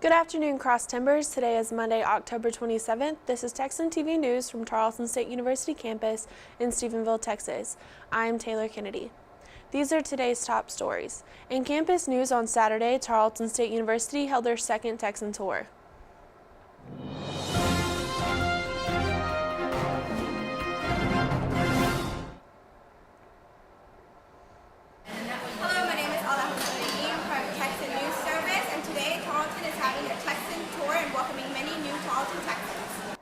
Good afternoon, Cross Timbers. Today is Monday, October 27th. This is Texan TV News from Tarleton State University campus in Stephenville, Texas. I am Taylor Kennedy. These are today's top stories. In campus news on Saturday, Tarleton State University held their second Texan tour. Hello, my name is from Texan News Service, and today Tarleton is having their Texan tour and welcoming many new Tarleton Texans.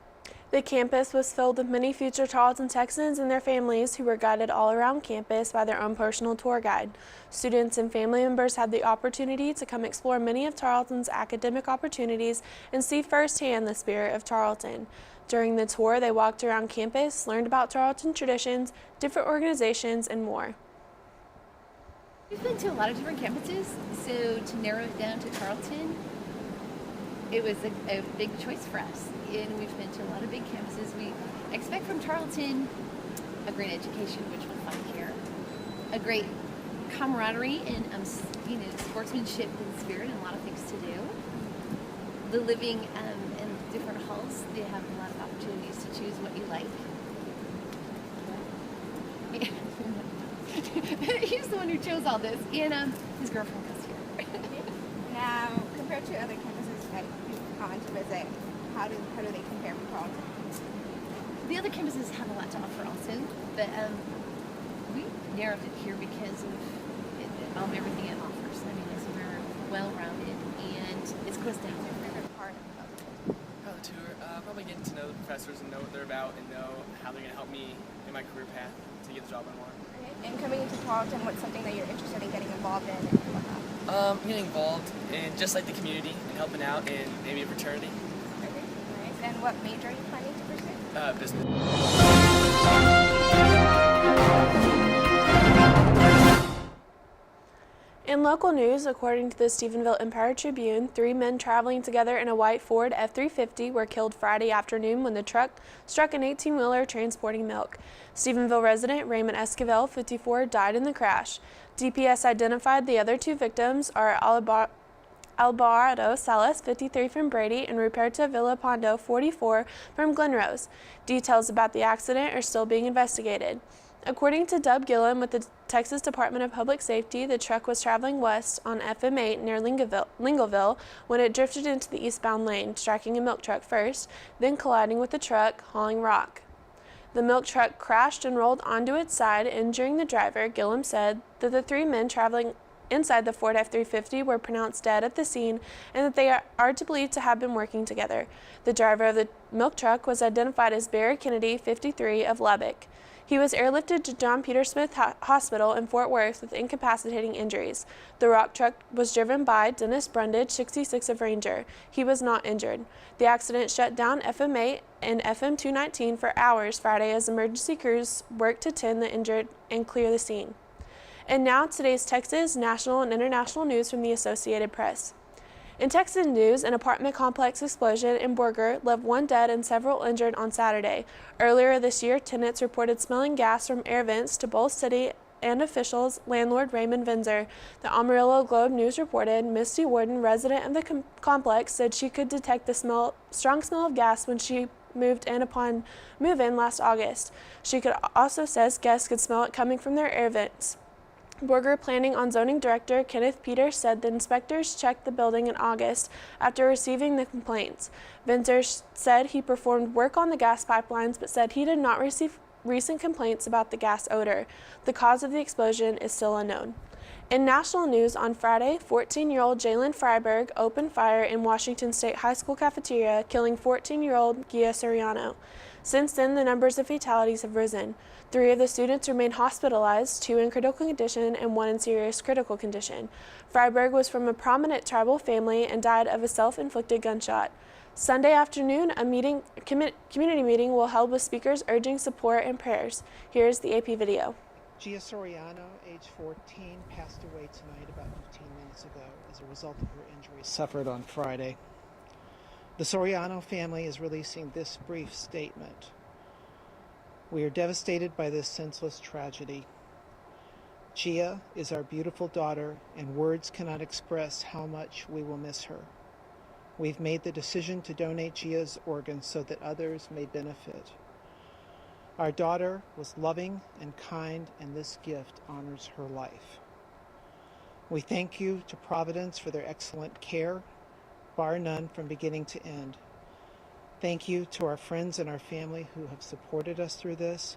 The campus was filled with many future Tarleton Texans and their families who were guided all around campus by their own personal tour guide. Students and family members had the opportunity to come explore many of Tarleton's academic opportunities and see firsthand the spirit of Tarleton. During the tour, they walked around campus, learned about Tarleton traditions, different organizations, and more. We've been to a lot of different campuses, so to narrow it down to Tarleton, it was a big choice for us. And we've been to a lot of big campuses. We expect from Tarleton a great education, which we'll find here, a great camaraderie and sportsmanship and spirit, and a lot of things to do. The living in different halls, they have a lot of opportunities to choose what you like. He's the one who chose all this, and his girlfriend goes here. Now, compared to other campuses that you've gone to visit, how do they compare with Tarleton? The other campuses have a lot to offer also, but we narrowed it here because of everything it offers. I mean, it's very well-rounded, and it's close to home. Favorite part of the tour, probably getting to know the professors and know what they're about and know how they're going to help me in my career path to get the job I want. Okay. And coming into Tarleton, what's something that you're interested in getting involved in and whatnot? Getting involved in just like the community and helping out in maybe a fraternity. Okay, nice. And what major are you planning to pursue? Business. In local news, according to the Stephenville Empire-Tribune, 3 men traveling together in a white Ford F-350 were killed Friday afternoon when the truck struck an 18-wheeler transporting milk. Stephenville resident Raymond Esquivel, 54, died in the crash. DPS identified the other 2 victims are Alvarado Salas, 53, from Brady, and Ruperta Villapondo, 44, from Glenrose. Details about the accident are still being investigated. According to Dub Gillum with the Texas Department of Public Safety, the truck was traveling west on FM8 near Lingleville when it drifted into the eastbound lane, striking a milk truck first, then colliding with the truck hauling rock. The milk truck crashed and rolled onto its side, injuring the driver. Gillum said that the 3 men traveling inside the Ford F-350 were pronounced dead at the scene and that they are to believe to have been working together. The driver of the milk truck was identified as Barry Kennedy, 53, of Lubbock. He was airlifted to John Peter Smith Hospital in Fort Worth with incapacitating injuries. The rock truck was driven by Dennis Brundage, 66, of Ranger. He was not injured. The accident shut down FM8 and FM 219 for hours Friday as emergency crews worked to tend the injured and clear the scene. And now today's Texas, national, and international news from the Associated Press. In Texas news, an apartment complex explosion in Borger left 1 dead and several injured on Saturday. Earlier this year, tenants reported smelling gas from air vents to both city and officials. Landlord Raymond Vinzer. The Amarillo Globe News reported Misty Warden, resident of the complex, said she could detect the strong smell of gas when she moved in upon move-in last August. She also says guests could smell it coming from their air vents. Borger Planning and Zoning Director Kenneth Peters said the inspectors checked the building in August after receiving the complaints. Vinzer said he performed work on the gas pipelines but said he did not receive recent complaints about the gas odor. The cause of the explosion is still unknown. In national news, on Friday, 14-year-old Jalen Freiberg opened fire in Washington State High School cafeteria, killing 14-year-old Gia Soriano. Since then, the numbers of fatalities have risen. 3 of the students remain hospitalized, 2 in critical condition and 1 in serious critical condition. Freiberg was from a prominent tribal family and died of a self-inflicted gunshot. Sunday afternoon, a community meeting will held with speakers urging support and prayers. Here's the AP video. Gia Soriano, age 14, passed away tonight about 15 minutes ago as a result of her injuries suffered on Friday. The Soriano family is releasing this brief statement. We are devastated by this senseless tragedy. Gia is our beautiful daughter, and words cannot express how much we will miss her. we've made the decision to donate Gia's organs so that others may benefit. Our daughter was loving and kind, and this gift honors her life. We thank you to Providence for their excellent care, bar none from beginning to end. Thank you to our friends and our family who have supported us through this.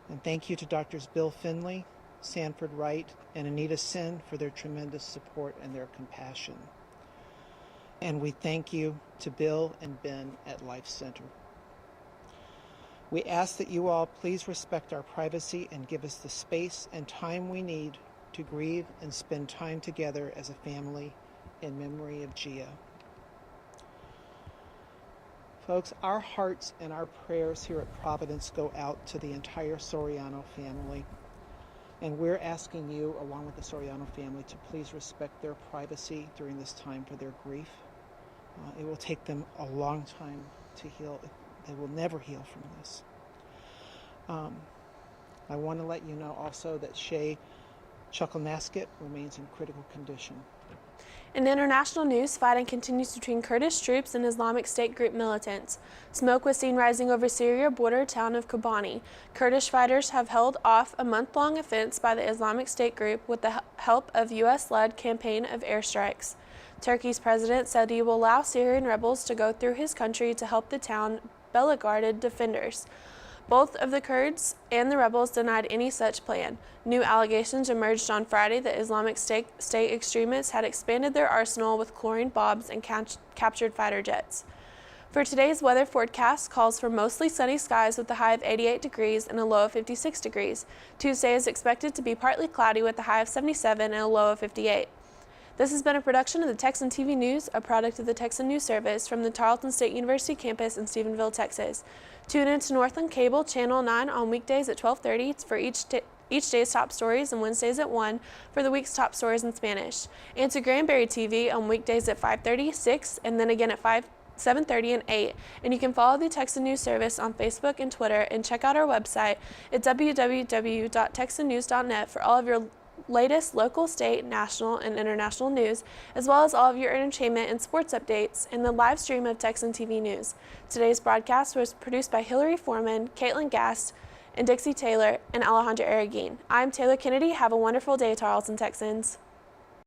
And thank you to Doctors Bill Finley, Sanford Wright, and Anita Sin for their tremendous support and their compassion. And we thank you to Bill and Ben at Life Center. We ask that you all please respect our privacy and give us the space and time we need to grieve and spend time together as a family in memory of Gia. Folks, our hearts and our prayers here at Providence go out to the entire Soriano family. And we're asking you, along with the Soriano family, to please respect their privacy during this time for their grief. It will take them a long time to heal. They will never heal from this. I want to let you know also that Shay Chuckalnasket remains in critical condition. In international news, fighting continues between Kurdish troops and Islamic State group militants. Smoke was seen rising over Syria border town of Kobani. Kurdish fighters have held off a month-long offense by the Islamic State group with the help of U.S.-led campaign of airstrikes. Turkey's president said he will allow Syrian rebels to go through his country to help the town Belgraded defenders. Both of the Kurds and the rebels denied any such plan. New allegations emerged on Friday that Islamic State extremists had expanded their arsenal with chlorine bombs and captured fighter jets. For today's weather forecast calls for mostly sunny skies with a high of 88 degrees and a low of 56 degrees. Tuesday is expected to be partly cloudy with a high of 77 and a low of 58. This has been a production of the Texan TV News, a product of the Texan News Service from the Tarleton State University campus in Stephenville, Texas. Tune in to Northland Cable Channel 9 on weekdays at 12:30 for each day's top stories and Wednesdays at 1 for the week's top stories in Spanish. And to Granbury TV on weekdays at 5:30, 6, and then again at 7:30 and 8. And you can follow the Texan News Service on Facebook and Twitter and check out our website at www.texannews.net for all of your latest local, state, national, and international news, as well as all of your entertainment and sports updates in the live stream of Texan TV News. Today's broadcast was produced by Hillary Foreman, Caitlin Gast, and Dixie Taylor, and Alejandra Arreguin. I'm Taylor Kennedy. Have a wonderful day, Tarleton Texans.